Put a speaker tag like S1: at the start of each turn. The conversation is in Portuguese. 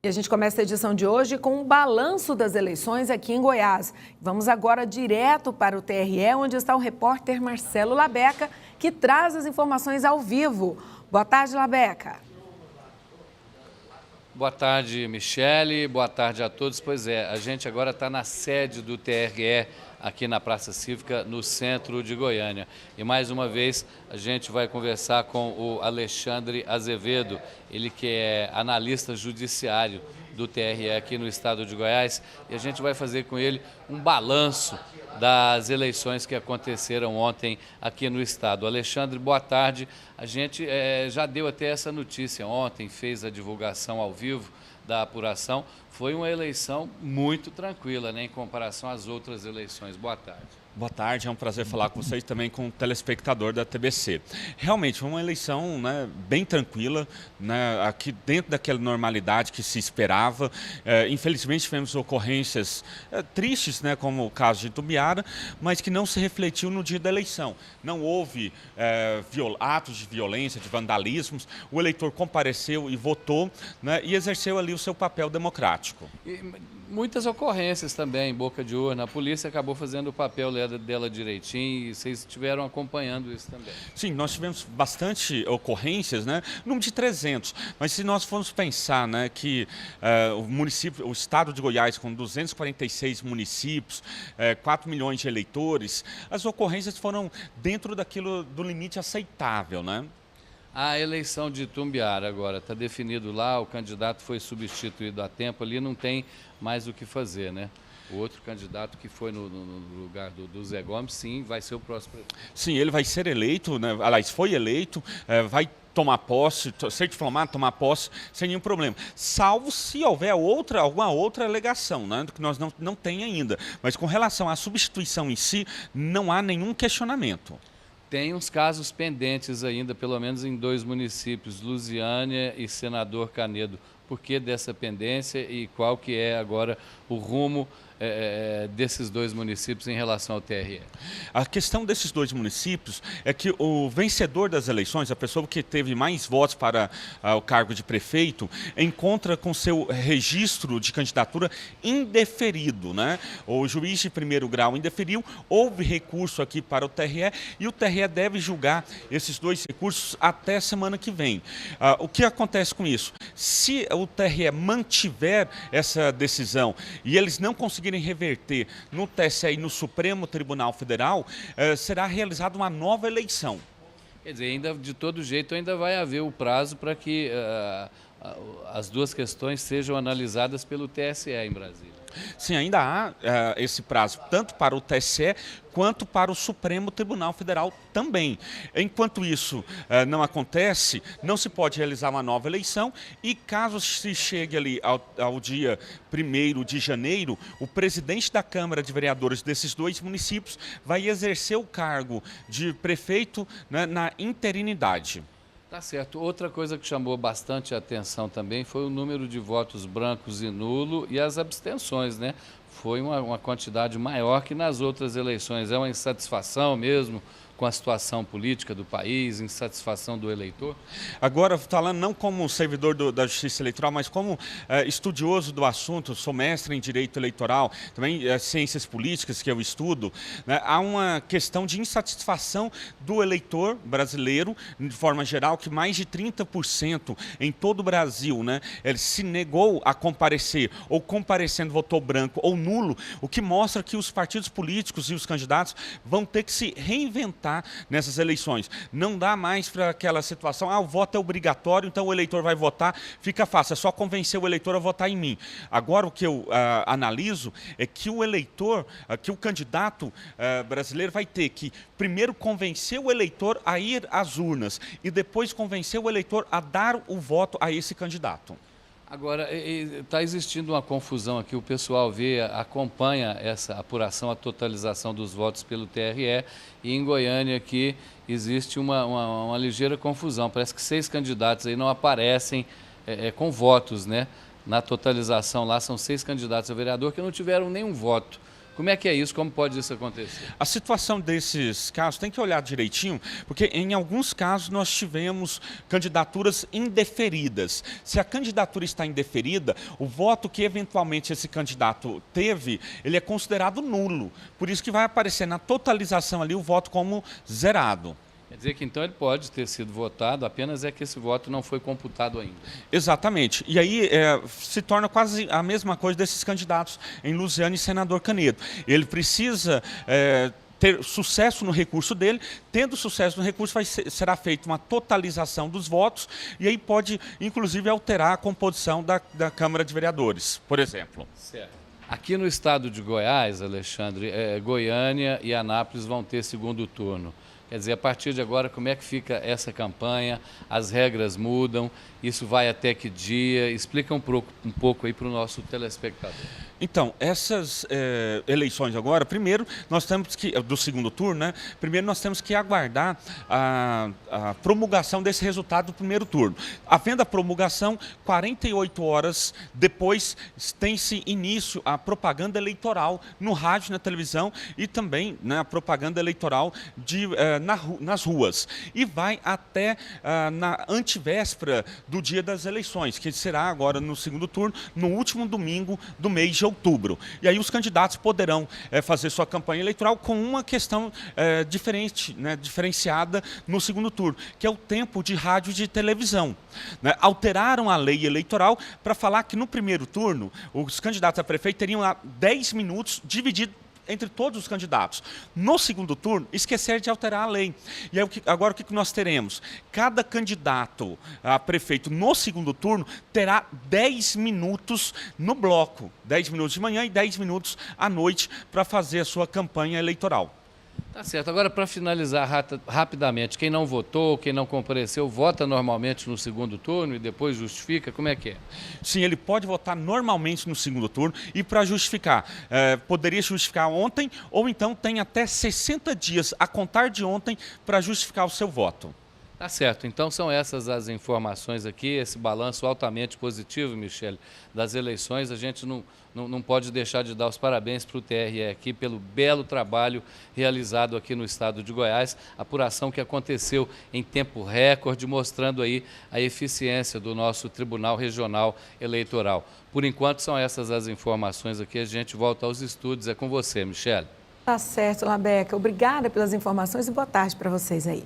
S1: E a gente começa a edição de hoje com um balanço das eleições aqui em Goiás. Vamos agora direto para o TRE, onde está o repórter Marcelo Labeca, que traz as informações ao vivo. Boa tarde, Labeca.
S2: Boa tarde, Michele. Boa tarde a todos. Pois é, a gente agora está na sede do TRE, aqui na Praça Cívica, no centro de Goiânia. E mais uma vez a gente vai conversar com o Alexandre Azevedo, ele que é analista judiciário do TRE aqui no estado de Goiás, e a gente vai fazer com ele um balanço das eleições que aconteceram ontem aqui no estado. Alexandre, boa tarde. A gente já deu até essa notícia ontem, fez a divulgação ao vivo da apuração. Foi uma eleição muito tranquila, né, em comparação às outras eleições. Boa tarde.
S3: Boa tarde, é um prazer falar com vocês também com o telespectador da TBC. Realmente foi uma eleição, né, bem tranquila, né, aqui dentro daquela normalidade que se esperava. Infelizmente tivemos ocorrências tristes, né, como o caso de Itumbiara, mas que não se refletiu no dia da eleição. Não houve atos de violência, de vandalismos. O eleitor compareceu e votou, né, e exerceu ali o seu papel democrático.
S2: Muitas ocorrências também, boca de urna. A polícia acabou fazendo o papel dela direitinho e vocês estiveram acompanhando isso também.
S3: Sim, nós tivemos bastante ocorrências, né? Número de 300. Mas se nós formos pensar, né, que o estado de Goiás, com 246 municípios, 4 milhões de eleitores, as ocorrências foram dentro daquilo do limite aceitável, né?
S2: A eleição de Itumbiara agora está definido lá, o candidato foi substituído a tempo, ali não tem mais o que fazer, né? O outro candidato que foi no lugar do Zé Gomes, sim, vai ser o próximo prefeito.
S3: Sim, ele vai ser eleito, né? Aliás, foi eleito, vai tomar posse, ser diplomado, tomar posse, sem nenhum problema. Salvo se houver alguma outra alegação, né? Que nós não tem ainda. Mas com relação à substituição em si, não há nenhum questionamento.
S2: Tem uns casos pendentes ainda, pelo menos em 2 municípios, Lusiânia e Senador Canedo. Por que dessa pendência e qual que é agora o rumo desses 2 municípios em relação ao TRE?
S3: A questão desses 2 municípios é que o vencedor das eleições, a pessoa que teve mais votos para o cargo de prefeito, encontra com seu registro de candidatura indeferido, né? O juiz de primeiro grau indeferiu, houve recurso aqui para o TRE e o TRE deve julgar esses 2 recursos até semana que vem. O que acontece com isso? Se o TRE mantiver essa decisão e eles não conseguirem reverter no TSE e no Supremo Tribunal Federal, será realizada uma nova eleição.
S2: Quer dizer, ainda, de todo jeito ainda vai haver o prazo para que as 2 questões sejam analisadas pelo TSE em Brasília.
S3: Sim, ainda há esse prazo, tanto para o TSE quanto para o Supremo Tribunal Federal também. Enquanto isso não acontece, não se pode realizar uma nova eleição e caso se chegue ali ao dia 1º de janeiro, o presidente da Câmara de Vereadores desses 2 municípios vai exercer o cargo de prefeito, né, na interinidade.
S2: Tá certo. Outra coisa que chamou bastante a atenção também foi o número de votos brancos e nulo e as abstenções, né? Foi uma quantidade maior que nas outras eleições. É uma insatisfação mesmo com a situação política do país, insatisfação do eleitor?
S3: Agora, falando não como servidor da Justiça Eleitoral, mas como estudioso do assunto, sou mestre em Direito Eleitoral, também Ciências Políticas, que eu estudo, né, há uma questão de insatisfação do eleitor brasileiro, de forma geral, que mais de 30% em todo o Brasil, né, ele se negou a comparecer, ou comparecendo votou branco ou nulo, o que mostra que os partidos políticos e os candidatos vão ter que se reinventar nessas eleições. Não dá mais para aquela situação, o voto é obrigatório, então o eleitor vai votar, fica fácil, é só convencer o eleitor a votar em mim. Agora o que eu analiso é que o eleitor, que o candidato brasileiro vai ter que primeiro convencer o eleitor a ir às urnas e depois convencer o eleitor a dar o voto a esse candidato.
S2: Agora, está existindo uma confusão aqui, o pessoal acompanha essa apuração, a totalização dos votos pelo TRE, e em Goiânia aqui existe uma ligeira confusão. Parece que 6 candidatos aí não aparecem com votos, né? Na totalização lá são 6 candidatos a vereador que não tiveram nenhum voto. Como é que é isso? Como pode isso acontecer?
S3: A situação desses casos tem que olhar direitinho, porque em alguns casos nós tivemos candidaturas indeferidas. Se a candidatura está indeferida, o voto que eventualmente esse candidato teve, ele é considerado nulo. Por isso que vai aparecer na totalização ali o voto como zerado.
S2: Quer dizer que então ele pode ter sido votado, apenas é que esse voto não foi computado ainda.
S3: Exatamente. E aí se torna quase a mesma coisa desses candidatos em Lusiânia e Senador Canedo. Ele precisa ter sucesso no recurso dele. Tendo sucesso no recurso, será feita uma totalização dos votos e aí pode, inclusive, alterar a composição da Câmara de Vereadores, por exemplo.
S2: Certo. Aqui no estado de Goiás, Alexandre, Goiânia e Anápolis vão ter segundo turno. Quer dizer, a partir de agora, como é que fica essa campanha? As regras mudam, isso vai até que dia? Explica um pouco aí para o nosso telespectador.
S3: Então, essas eleições agora, primeiro, nós temos que, do segundo turno, né? Primeiro nós temos que aguardar a promulgação desse resultado do primeiro turno. Havendo a promulgação, 48 horas depois tem-se início a propaganda eleitoral no rádio, na televisão e também, né, a propaganda eleitoral nas ruas. E vai até na antevéspera do dia das eleições, que será agora no segundo turno, no último domingo do mês de outubro. E aí os candidatos poderão fazer sua campanha eleitoral com uma questão diferente, né, diferenciada no segundo turno, que é o tempo de rádio e de televisão. Né? Alteraram a lei eleitoral para falar que no primeiro turno os candidatos a prefeito teriam 10 minutos dividido entre todos os candidatos. No segundo turno, esquecer de alterar a lei. E aí, agora o que nós teremos? Cada candidato a prefeito no segundo turno terá 10 minutos no bloco. 10 minutos de manhã e 10 minutos à noite para fazer a sua campanha eleitoral.
S2: Tá certo. Agora, para finalizar rapidamente, quem não votou, quem não compareceu, vota normalmente no segundo turno e depois justifica? Como é que é?
S3: Sim, ele pode votar normalmente no segundo turno e para justificar, poderia justificar ontem ou então tem até 60 dias a contar de ontem para justificar o seu voto.
S2: Tá certo, então são essas as informações aqui, esse balanço altamente positivo, Michele, das eleições. A gente não pode deixar de dar os parabéns para o TRE aqui pelo belo trabalho realizado aqui no estado de Goiás, apuração que aconteceu em tempo recorde, mostrando aí a eficiência do nosso Tribunal Regional Eleitoral. Por enquanto são essas as informações aqui, a gente volta aos estúdios, é com você, Michele.
S1: Tá certo, Labeca. Obrigada pelas informações e boa tarde para vocês aí.